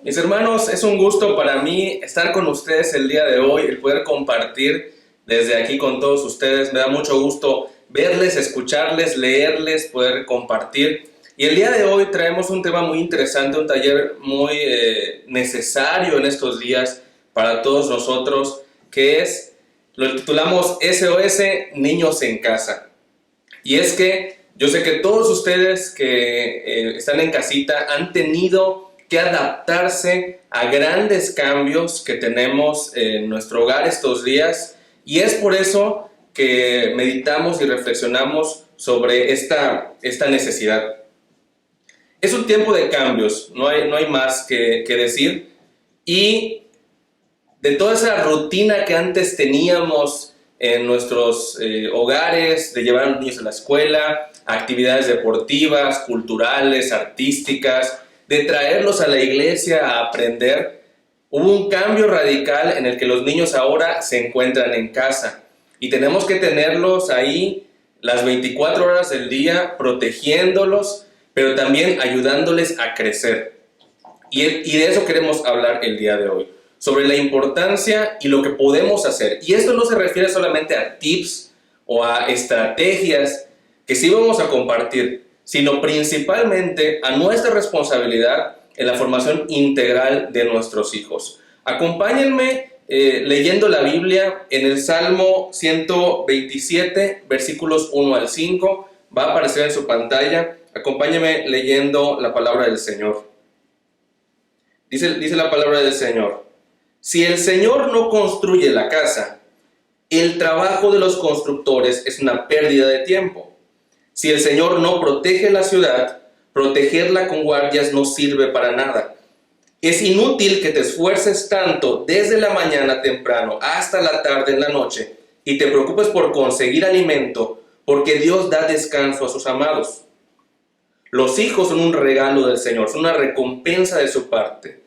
Mis hermanos, es un gusto para mí estar con ustedes el día de hoy, el poder compartir desde aquí con todos ustedes. Me da mucho gusto verles, escucharles, leerles, poder compartir. Y el día de hoy traemos un tema muy interesante, un taller muy necesario en estos días para todos nosotros, que es, lo titulamos SOS Niños en Casa. Y es que yo sé que todos ustedes que están en casita han tenido que adaptarse a grandes cambios que tenemos en nuestro hogar estos días, y es por eso que meditamos y reflexionamos sobre esta necesidad. Es un tiempo de cambios, no hay más que decir, y de toda esa rutina que antes teníamos en nuestros hogares, de llevar a los niños a la escuela, actividades deportivas, culturales, artísticas, de traerlos a la iglesia a aprender, hubo un cambio radical en el que los niños ahora se encuentran en casa y tenemos que tenerlos ahí las 24 horas del día, protegiéndolos, pero también ayudándoles a crecer. Y de eso queremos hablar el día de hoy, sobre la importancia y lo que podemos hacer. Y esto no se refiere solamente a tips o a estrategias que sí vamos a compartir, sino principalmente a nuestra responsabilidad en la formación integral de nuestros hijos. Acompáñenme leyendo la Biblia en el Salmo 127, versículos 1 al 5. Va a aparecer en su pantalla. Acompáñenme leyendo la palabra del Señor. Dice la palabra del Señor: si el Señor no construye la casa, el trabajo de los constructores es una pérdida de tiempo. Si el Señor no protege la ciudad, protegerla con guardias no sirve para nada. Es inútil que te esfuerces tanto desde la mañana temprano hasta la tarde en la noche y te preocupes por conseguir alimento, porque Dios da descanso a sus amados. Los hijos son un regalo del Señor, son una recompensa de su parte.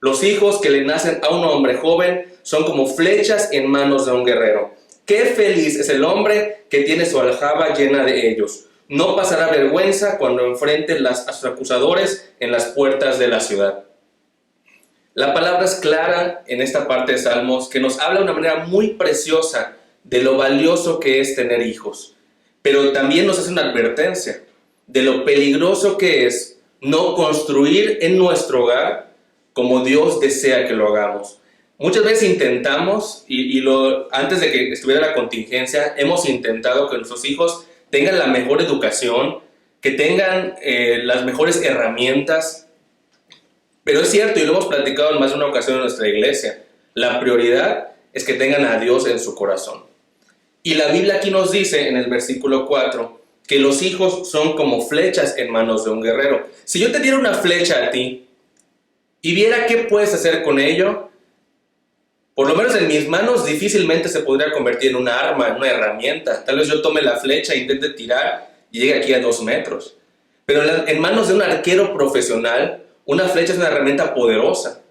Los hijos que le nacen a un hombre joven son como flechas en manos de un guerrero. Qué feliz es el hombre que tiene su aljaba llena de ellos. No pasará vergüenza cuando enfrente a sus acusadores en las puertas de la ciudad. La palabra es clara en esta parte de Salmos, que nos habla de una manera muy preciosa de lo valioso que es tener hijos. Pero también nos hace una advertencia de lo peligroso que es no construir en nuestro hogar como Dios desea que lo hagamos. Muchas veces intentamos, antes de que estuviera la contingencia, hemos intentado que nuestros hijos tengan la mejor educación, que tengan las mejores herramientas. Pero es cierto, y lo hemos platicado en más de una ocasión en nuestra iglesia, la prioridad es que tengan a Dios en su corazón. Y la Biblia aquí nos dice en el versículo 4 que los hijos son como flechas en manos de un guerrero. Si yo te diera una flecha a ti y viera qué puedes hacer con ello, por lo menos en mis manos difícilmente se podría convertir en una arma, en una herramienta. Tal vez yo tome la flecha e intente tirar y llegue aquí a 2 metros. Pero en manos de un arquero profesional, una flecha es una herramienta poderosa.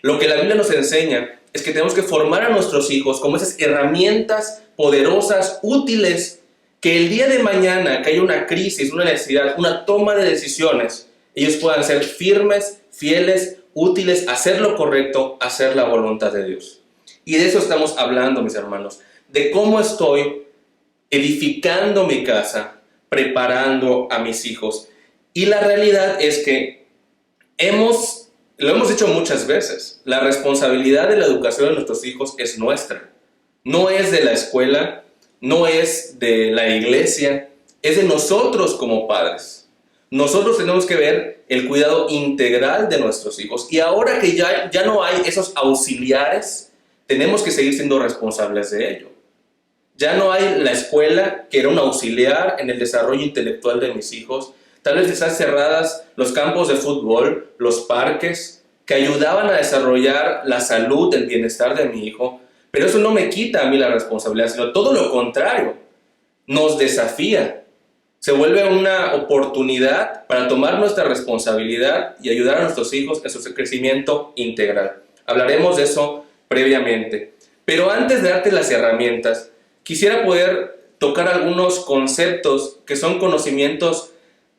Lo que la Biblia nos enseña es que tenemos que formar a nuestros hijos como esas herramientas poderosas, útiles, que el día de mañana que haya una crisis, una necesidad, una toma de decisiones, ellos puedan ser firmes, fieles, útiles, hacer lo correcto, hacer la voluntad de Dios. Y de eso estamos hablando, mis hermanos, de cómo estoy edificando mi casa, preparando a mis hijos. Y la realidad es que lo hemos dicho muchas veces, la responsabilidad de la educación de nuestros hijos es nuestra. No es de la escuela, no es de la iglesia, es de nosotros como padres. Nosotros tenemos que ver el cuidado integral de nuestros hijos. Y ahora que ya no hay esos auxiliares, tenemos que seguir siendo responsables de ello. Ya no hay la escuela, que era un auxiliar en el desarrollo intelectual de mis hijos. Tal vez están cerradas los campos de fútbol, los parques, que ayudaban a desarrollar la salud, el bienestar de mi hijo. Pero eso no me quita a mí la responsabilidad, sino todo lo contrario, nos desafía. Se vuelve una oportunidad para tomar nuestra responsabilidad y ayudar a nuestros hijos en su crecimiento integral. Hablaremos de eso previamente. Pero antes de darte las herramientas, quisiera poder tocar algunos conceptos que son conocimientos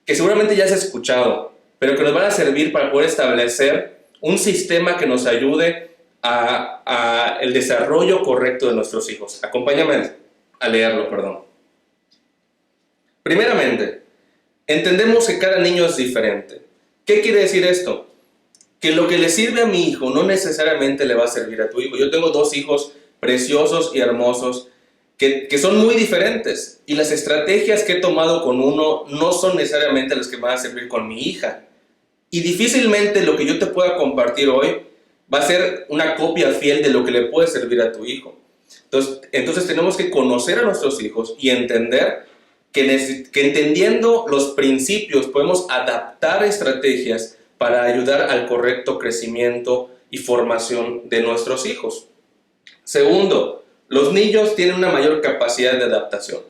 que seguramente ya has escuchado, pero que nos van a servir para poder establecer un sistema que nos ayude a el desarrollo correcto de nuestros hijos. Acompáñame a leerlo, perdón. Primeramente, entendemos que cada niño es diferente. ¿Qué quiere decir esto? Que lo que le sirve a mi hijo no necesariamente le va a servir a tu hijo. Yo tengo 2 hijos preciosos y hermosos que son muy diferentes, y las estrategias que he tomado con uno no son necesariamente las que van a servir con mi hija. Y difícilmente lo que yo te pueda compartir hoy va a ser una copia fiel de lo que le puede servir a tu hijo. Entonces tenemos que conocer a nuestros hijos y entender que entendiendo los principios podemos adaptar estrategias para ayudar al correcto crecimiento y formación de nuestros hijos. Segundo, los niños tienen una mayor capacidad de adaptación.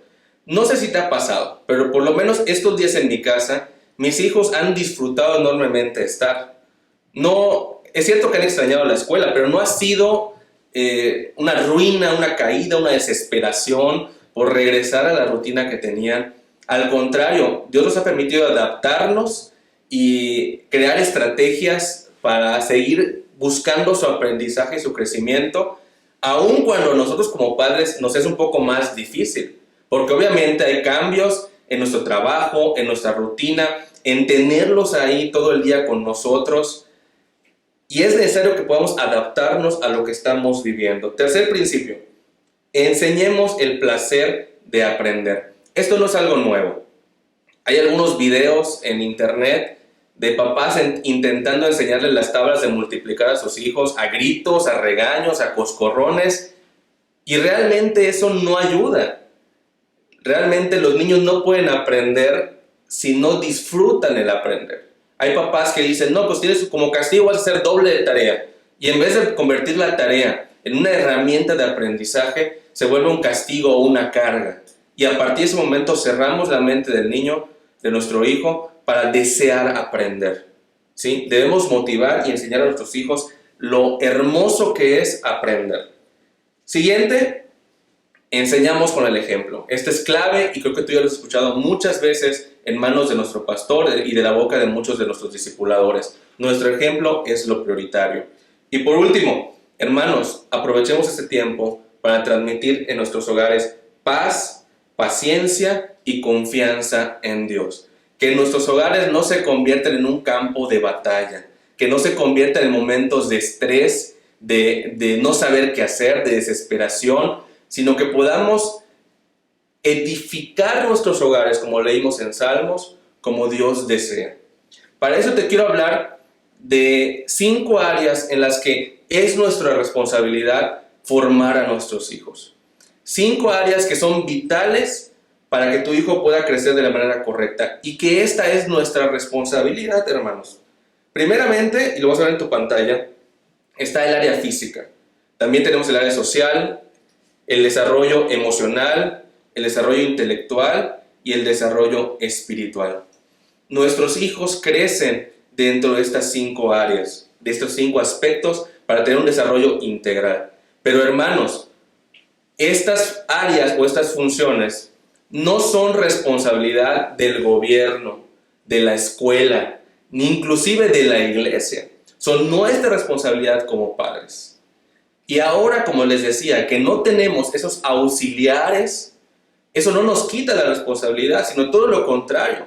No sé si te ha pasado, pero por lo menos estos días en mi casa, mis hijos han disfrutado enormemente estar. No, es cierto que han extrañado la escuela, pero no ha sido una ruina, una caída, una desesperación por regresar a la rutina que tenían. Al contrario, Dios nos ha permitido adaptarnos y crear estrategias para seguir buscando su aprendizaje y su crecimiento, aun cuando nosotros como padres nos es un poco más difícil, porque obviamente hay cambios en nuestro trabajo, en nuestra rutina, en tenerlos ahí todo el día con nosotros, y es necesario que podamos adaptarnos a lo que estamos viviendo. Tercer principio, enseñemos el placer de aprender. Esto no es algo nuevo. Hay algunos videos en internet de papás intentando enseñarles las tablas de multiplicar a sus hijos a gritos, a regaños, a coscorrones, y realmente eso no ayuda. Realmente los niños no pueden aprender si no disfrutan el aprender. Hay papás que dicen, no, pues tienes como castigo vas a hacer doble de tarea, y en vez de convertir la tarea en una herramienta de aprendizaje, se vuelve un castigo o una carga. Y a partir de ese momento cerramos la mente del niño, de nuestro hijo, para desear aprender. ¿Sí? Debemos motivar y enseñar a nuestros hijos lo hermoso que es aprender. Siguiente, enseñamos con el ejemplo. Este es clave y creo que tú ya lo has escuchado muchas veces en manos de nuestro pastor y de la boca de muchos de nuestros discipuladores. Nuestro ejemplo es lo prioritario. Y por último, hermanos, aprovechemos este tiempo para transmitir en nuestros hogares paz, paciencia y confianza en Dios. Que nuestros hogares no se conviertan en un campo de batalla, que no se conviertan en momentos de estrés, de no saber qué hacer, de desesperación, sino que podamos edificar nuestros hogares, como leímos en Salmos, como Dios desea. Para eso te quiero hablar de 5 áreas en las que es nuestra responsabilidad formar a nuestros hijos. 5 áreas que son vitales para que tu hijo pueda crecer de la manera correcta, y que esta es nuestra responsabilidad, hermanos. Primeramente, y lo vas a ver en tu pantalla, está el área física. También tenemos el área social, el desarrollo emocional, el desarrollo intelectual y el desarrollo espiritual. Nuestros hijos crecen dentro de estas 5 áreas, de estos 5 aspectos, para tener un desarrollo integral. Pero hermanos, estas áreas o estas funciones no son responsabilidad del gobierno, de la escuela, ni inclusive de la iglesia. Son nuestra responsabilidad como padres. Y ahora, como les decía, que no tenemos esos auxiliares, eso no nos quita la responsabilidad, sino todo lo contrario.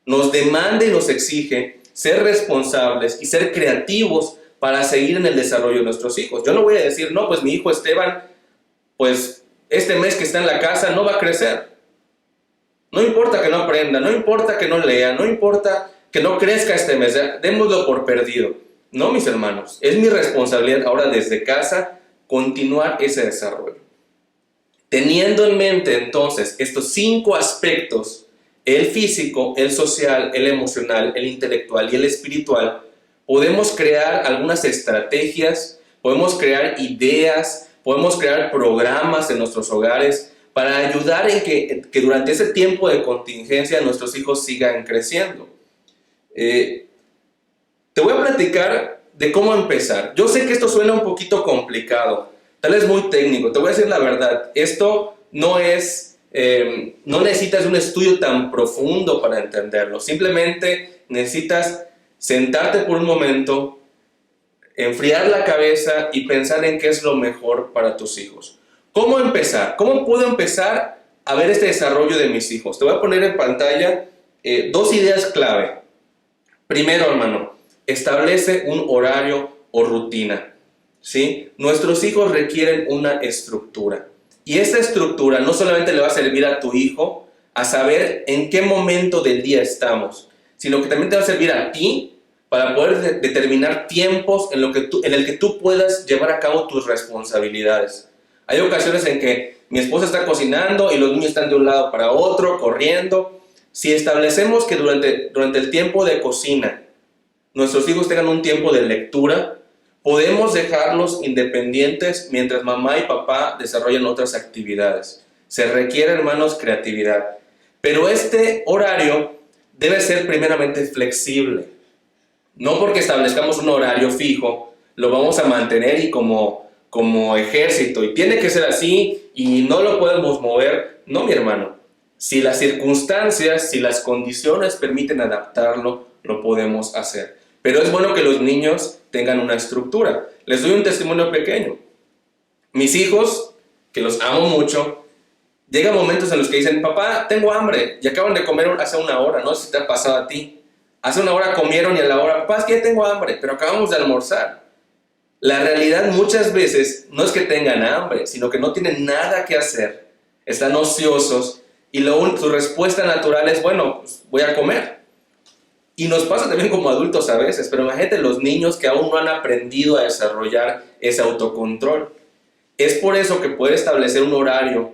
Nos demanda y nos exige ser responsables y ser creativos para seguir en el desarrollo de nuestros hijos. Yo no voy a decir, no, pues mi hijo Esteban, pues este mes que está en la casa no va a crecer. No importa que no aprenda, no importa que no lea, no importa que no crezca este mes, démoslo por perdido. No, mis hermanos, es mi responsabilidad ahora desde casa continuar ese desarrollo. Teniendo en mente entonces estos 5 aspectos, el físico, el social, el emocional, el intelectual y el espiritual, podemos crear algunas estrategias, podemos crear ideas, podemos crear programas en nuestros hogares para ayudar en que durante ese tiempo de contingencia nuestros hijos sigan creciendo. Te voy a platicar de cómo empezar. Yo sé que esto suena un poquito complicado, tal vez muy técnico. Te voy a decir la verdad, esto no necesitas un estudio tan profundo para entenderlo. Simplemente necesitas sentarte por un momento, enfriar la cabeza y pensar en qué es lo mejor para tus hijos. ¿Cómo empezar? ¿Cómo puedo empezar a ver este desarrollo de mis hijos? Te voy a poner en pantalla dos ideas clave. Primero, hermano, establece un horario o rutina, ¿sí? Nuestros hijos requieren una estructura. Y esta estructura no solamente le va a servir a tu hijo a saber en qué momento del día estamos, sino que también te va a servir a ti para poder determinar tiempos en el que tú puedas llevar a cabo tus responsabilidades. Hay ocasiones en que mi esposa está cocinando y los niños están de un lado para otro, corriendo. Si establecemos que durante el tiempo de cocina nuestros hijos tengan un tiempo de lectura, podemos dejarlos independientes mientras mamá y papá desarrollan otras actividades. Se requiere, hermanos, creatividad. Pero este horario debe ser primeramente flexible. No porque establezcamos un horario fijo, lo vamos a mantener y como ejército, y tiene que ser así y no lo podemos mover. No, mi hermano. Si las circunstancias, si las condiciones permiten adaptarlo, lo podemos hacer. Pero es bueno que los niños tengan una estructura. Les doy un testimonio pequeño. Mis hijos, que los amo mucho, llegan momentos en los que dicen, papá, tengo hambre, y acaban de comer hace una hora, no sé si te ha pasado a ti. Hace una hora comieron y a la hora, papá, es que ya tengo hambre, pero acabamos de almorzar. La realidad muchas veces no es que tengan hambre, sino que no tienen nada que hacer, están ociosos, y su respuesta natural es, bueno, pues voy a comer. Y nos pasa también como adultos a veces, pero imagínate los niños que aún no han aprendido a desarrollar ese autocontrol. Es por eso que poder establecer un horario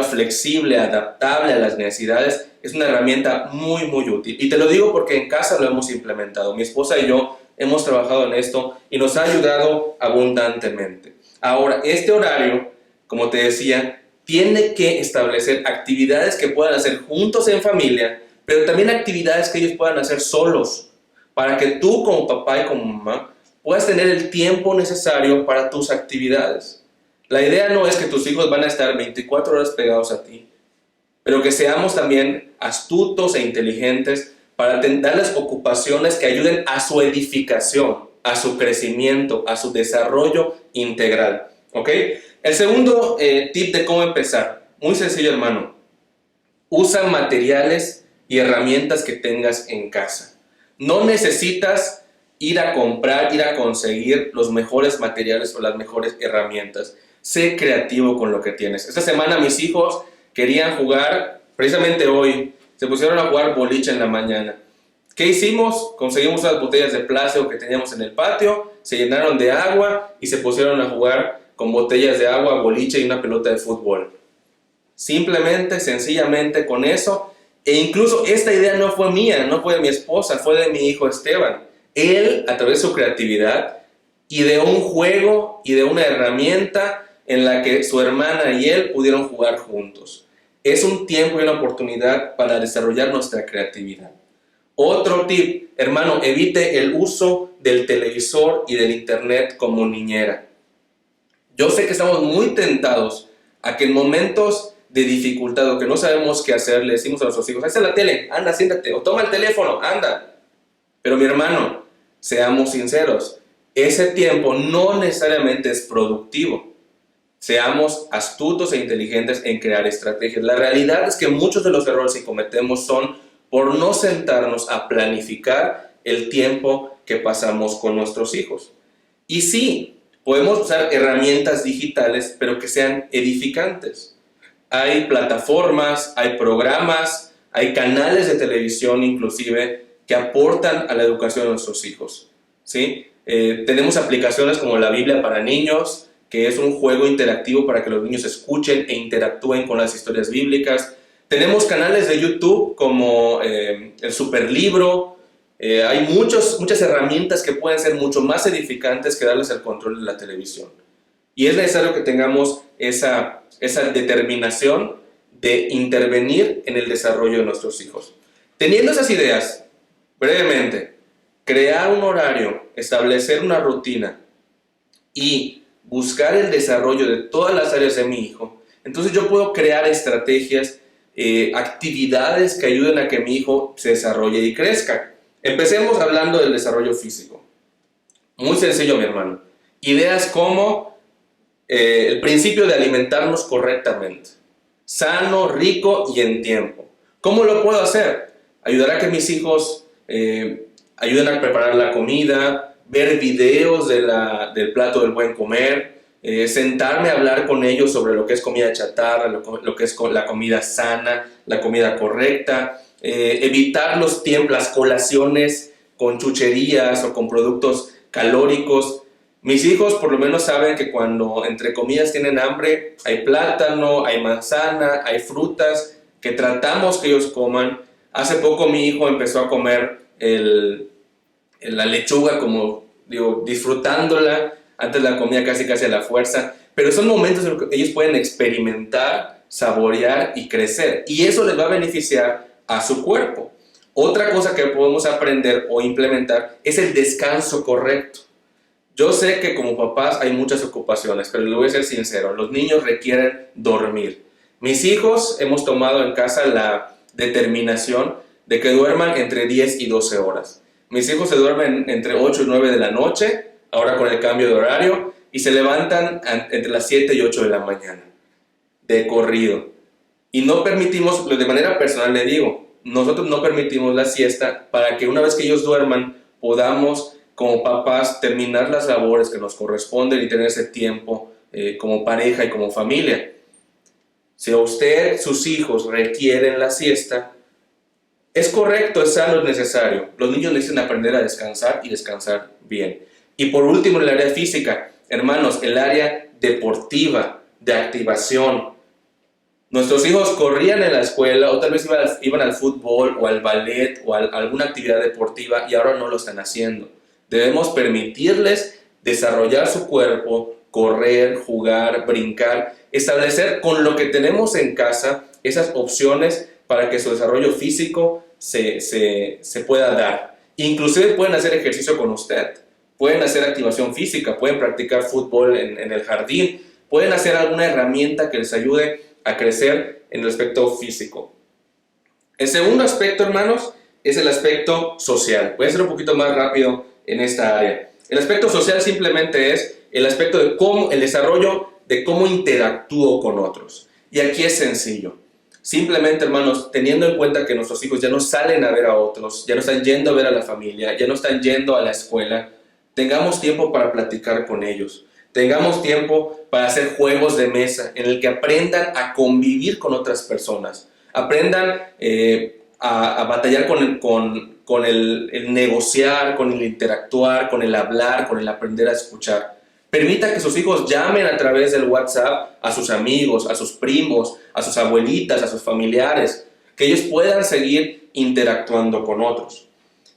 flexible, adaptable a las necesidades, es una herramienta muy, muy útil. Y te lo digo porque en casa lo hemos implementado. Mi esposa y yo hemos trabajado en esto y nos ha ayudado abundantemente. Ahora, este horario, como te decía, tiene que establecer actividades que puedan hacer juntos en familia, pero también actividades que ellos puedan hacer solos, para que tú como papá y como mamá puedas tener el tiempo necesario para tus actividades. La idea no es que tus hijos van a estar 24 horas pegados a ti, pero que seamos también astutos e inteligentes para darles ocupaciones que ayuden a su edificación, a su crecimiento, a su desarrollo integral. ¿Ok? El segundo tip de cómo empezar, muy sencillo, hermano. Usa materiales y herramientas que tengas en casa. No necesitas ir a comprar, ir a conseguir los mejores materiales o las mejores herramientas. Sé creativo con lo que tienes. Esta semana mis hijos querían jugar, precisamente hoy, se pusieron a jugar boliche en la mañana. ¿Qué hicimos? Conseguimos unas botellas de plástico que teníamos en el patio, se llenaron de agua y se pusieron a jugar con botellas de agua, boliche y una pelota de fútbol. Simplemente, sencillamente con eso. E incluso esta idea no fue mía, no fue de mi esposa, fue de mi hijo Esteban. Él, a través de su creatividad y de un juego y de una herramienta en la que su hermana y él pudieron jugar juntos. Es un tiempo y una oportunidad para desarrollar nuestra creatividad. Otro tip, hermano, evite el uso del televisor y del internet como niñera. Yo sé que estamos muy tentados a que en momentos de dificultad o que no sabemos qué hacer, le decimos a nuestros hijos, ahí está la tele, anda, siéntate, o toma el teléfono, anda. Pero mi hermano, seamos sinceros, ese tiempo no necesariamente es productivo. Seamos astutos e inteligentes en crear estrategias. La realidad es que muchos de los errores que cometemos son por no sentarnos a planificar el tiempo que pasamos con nuestros hijos. Y sí, podemos usar herramientas digitales, pero que sean edificantes. Hay plataformas, hay programas, hay canales de televisión inclusive que aportan a la educación de nuestros hijos, ¿sí? Tenemos aplicaciones como la Biblia para niños, que es un juego interactivo para que los niños escuchen e interactúen con las historias bíblicas. Tenemos canales de YouTube como el Superlibro. Hay muchas herramientas que pueden ser mucho más edificantes que darles el control de la televisión. Y es necesario que tengamos esa determinación de intervenir en el desarrollo de nuestros hijos. Teniendo esas ideas, brevemente, crear un horario, establecer una rutina y buscar el desarrollo de todas las áreas de mi hijo, entonces yo puedo crear estrategias, actividades que ayuden a que mi hijo se desarrolle y crezca. Empecemos hablando del desarrollo físico. Muy sencillo, mi hermano. Ideas como el principio de alimentarnos correctamente, sano, rico y en tiempo. ¿Cómo lo puedo hacer? Ayudar a que mis hijos ayuden a preparar la comida, ver videos del plato del buen comer, sentarme a hablar con ellos sobre lo que es comida chatarra, lo que es la comida sana, la comida correcta, evitar las colaciones con chucherías o con productos calóricos. Mis hijos por lo menos saben que cuando entre comidas tienen hambre, hay plátano, hay manzana, hay frutas que tratamos que ellos coman. Hace poco mi hijo empezó a comer la lechuga, como digo, disfrutándola. Antes la comía casi a la fuerza, pero son momentos en los que ellos pueden experimentar, saborear y crecer, y eso les va a beneficiar a su cuerpo. Otra cosa que podemos aprender o implementar es el descanso correcto. Yo sé que como papás hay muchas ocupaciones, pero les voy a ser sincero, los niños requieren dormir. Mis hijos hemos tomado en casa la determinación de que duerman entre 10 y 12 horas. Mis hijos se duermen entre 8 y 9 de la noche, ahora con el cambio de horario, y se levantan entre las 7 y 8 de la mañana, de corrido. Y no permitimos, de manera personal le digo, nosotros no permitimos la siesta para que una vez que ellos duerman, podamos como papás terminar las labores que nos corresponden y tener ese tiempo como pareja y como familia. Si a usted, sus hijos requieren la siesta, es correcto, es sano, es necesario. Los niños necesitan aprender a descansar y descansar bien. Y por último, en el área física, hermanos, el área deportiva, de activación. Nuestros hijos corrían en la escuela o tal vez iban al fútbol o al ballet o a alguna actividad deportiva y ahora no lo están haciendo. Debemos permitirles desarrollar su cuerpo, correr, jugar, brincar, establecer con lo que tenemos en casa esas opciones para que su desarrollo físico se pueda dar. Inclusive pueden hacer ejercicio con usted, pueden hacer activación física, pueden practicar fútbol en el jardín, pueden hacer alguna herramienta que les ayude a crecer en el aspecto físico. El segundo aspecto, hermanos, es el aspecto social. Voy a ser un poquito más rápido en esta área. El aspecto social simplemente es el aspecto de el desarrollo de cómo interactúo con otros. Y aquí es sencillo. Simplemente, hermanos, teniendo en cuenta que nuestros hijos ya no salen a ver a otros, ya no están yendo a ver a la familia, ya no están yendo a la escuela, tengamos tiempo para platicar con ellos. Tengamos tiempo para hacer juegos de mesa en el que aprendan a convivir con otras personas. Aprendan a batallar con el negociar, con el interactuar, con el hablar, con el aprender a escuchar. Permita que sus hijos llamen a través del WhatsApp a sus amigos, a sus primos, a sus abuelitas, a sus familiares, que ellos puedan seguir interactuando con otros.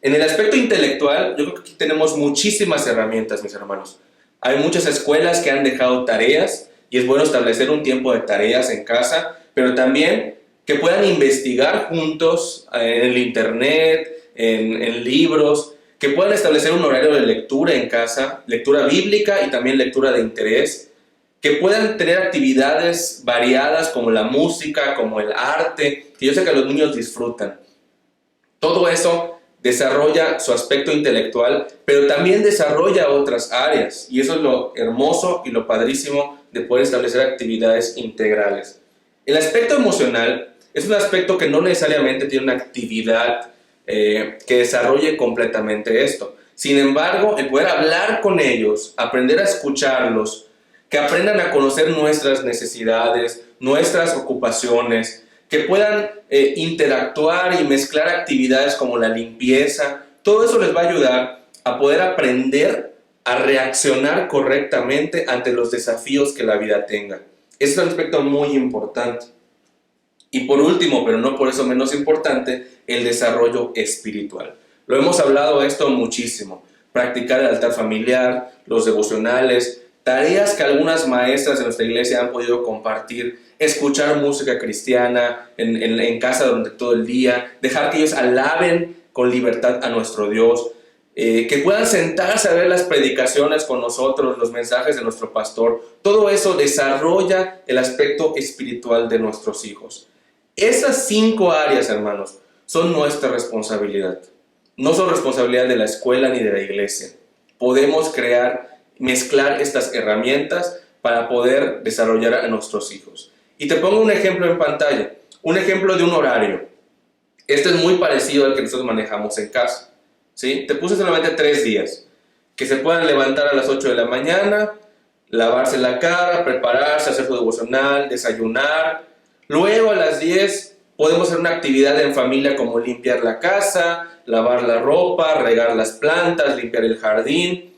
En el aspecto intelectual, yo creo que aquí tenemos muchísimas herramientas, mis hermanos. Hay muchas escuelas que han dejado tareas y es bueno establecer un tiempo de tareas en casa, pero también que puedan investigar juntos en el internet, en libros, que puedan establecer un horario de lectura en casa, lectura bíblica y también lectura de interés, que puedan tener actividades variadas como la música, como el arte, que yo sé que los niños disfrutan. Todo eso desarrolla su aspecto intelectual, pero también desarrolla otras áreas, y eso es lo hermoso y lo padrísimo de poder establecer actividades integrales. El aspecto emocional es un aspecto que no necesariamente tiene una actividad que desarrolle completamente esto. Sin embargo, el poder hablar con ellos, aprender a escucharlos, que aprendan a conocer nuestras necesidades, nuestras ocupaciones, que puedan interactuar y mezclar actividades como la limpieza, todo eso les va a ayudar a poder aprender a reaccionar correctamente ante los desafíos que la vida tenga. Ese es un aspecto muy importante. Y por último, pero no por eso menos importante, el desarrollo espiritual. Lo hemos hablado esto muchísimo. Practicar el altar familiar, los devocionales, tareas que algunas maestras de nuestra iglesia han podido compartir, escuchar música cristiana en casa durante todo el día, dejar que ellos alaben con libertad a nuestro Dios, que puedan sentarse a ver las predicaciones con nosotros, los mensajes de nuestro pastor. Todo eso desarrolla el aspecto espiritual de nuestros hijos. Esas 5 áreas, hermanos, son nuestra responsabilidad. No son responsabilidad de la escuela ni de la iglesia. podemos mezclar estas herramientas para poder desarrollar a nuestros hijos. Y te pongo un ejemplo en pantalla, un ejemplo de un horario. Este es muy parecido al que nosotros manejamos en casa, ¿sí? Te puse solamente 3 días, que se puedan levantar a las 8 de la mañana, lavarse la cara, prepararse, hacer su devocional, desayunar. Luego a las 10 podemos hacer una actividad en familia como limpiar la casa, lavar la ropa, regar las plantas, limpiar el jardín.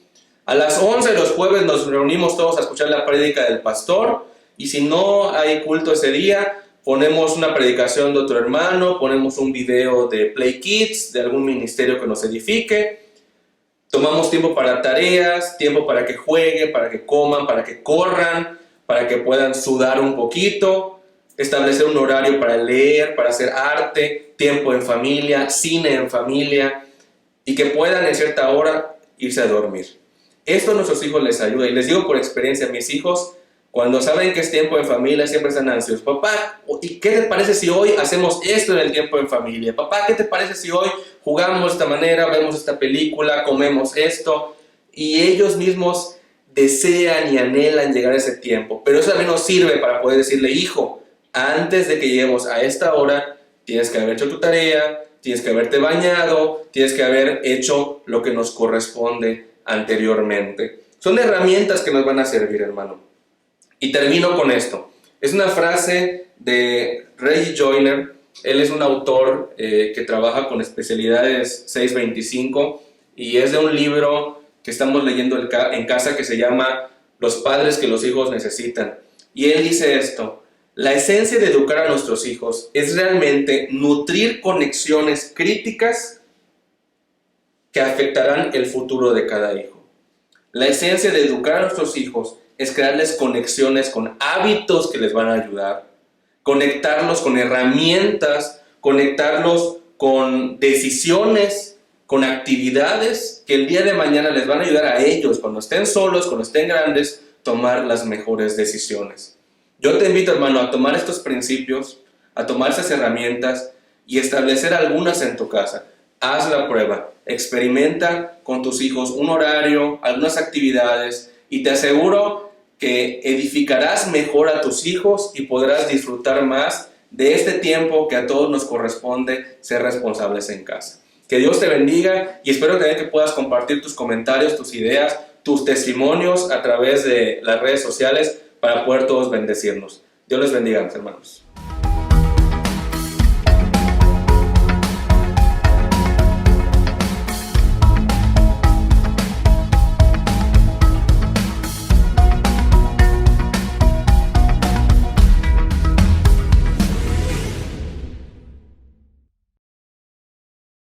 A las 11 los jueves nos reunimos todos a escuchar la prédica del pastor, y si no hay culto ese día, ponemos una predicación de otro hermano, ponemos un video de Play Kids, de algún ministerio que nos edifique. Tomamos tiempo para tareas, tiempo para que jueguen, para que coman, para que corran, para que puedan sudar un poquito, establecer un horario para leer, para hacer arte, tiempo en familia, cine en familia, y que puedan en cierta hora irse a dormir. Esto a nuestros hijos les ayuda, y les digo por experiencia, mis hijos, cuando saben que es tiempo en familia, siempre están ansiosos. Papá, ¿y qué te parece si hoy hacemos esto en el tiempo en familia? Papá, ¿qué te parece si hoy jugamos de esta manera, vemos esta película, comemos esto? Y ellos mismos desean y anhelan llegar a ese tiempo. Pero eso también nos sirve para poder decirle, hijo, antes de que lleguemos a esta hora, tienes que haber hecho tu tarea, tienes que haberte bañado, tienes que haber hecho lo que nos corresponde anteriormente. Son herramientas que nos van a servir, hermano. Y termino con esto. Es una frase de Reggie Joyner. Él es un autor que trabaja con especialidades 625, y es de un libro que estamos leyendo en casa que se llama Los padres que los hijos necesitan. Y él dice esto: la esencia de educar a nuestros hijos es realmente nutrir conexiones críticas que afectarán el futuro de cada hijo. La esencia de educar a nuestros hijos es crearles conexiones con hábitos que les van a ayudar, conectarlos con herramientas, conectarlos con decisiones, con actividades que el día de mañana les van a ayudar a ellos, cuando estén solos, cuando estén grandes, tomar las mejores decisiones. Yo te invito, hermano, a tomar estos principios, a tomar esas herramientas y establecer algunas en tu casa. Haz la prueba, experimenta con tus hijos un horario, algunas actividades, y te aseguro que edificarás mejor a tus hijos y podrás disfrutar más de este tiempo que a todos nos corresponde ser responsables en casa. Que Dios te bendiga, y espero también que puedas compartir tus comentarios, tus ideas, tus testimonios a través de las redes sociales para poder todos bendecirnos. Dios les bendiga, mis hermanos.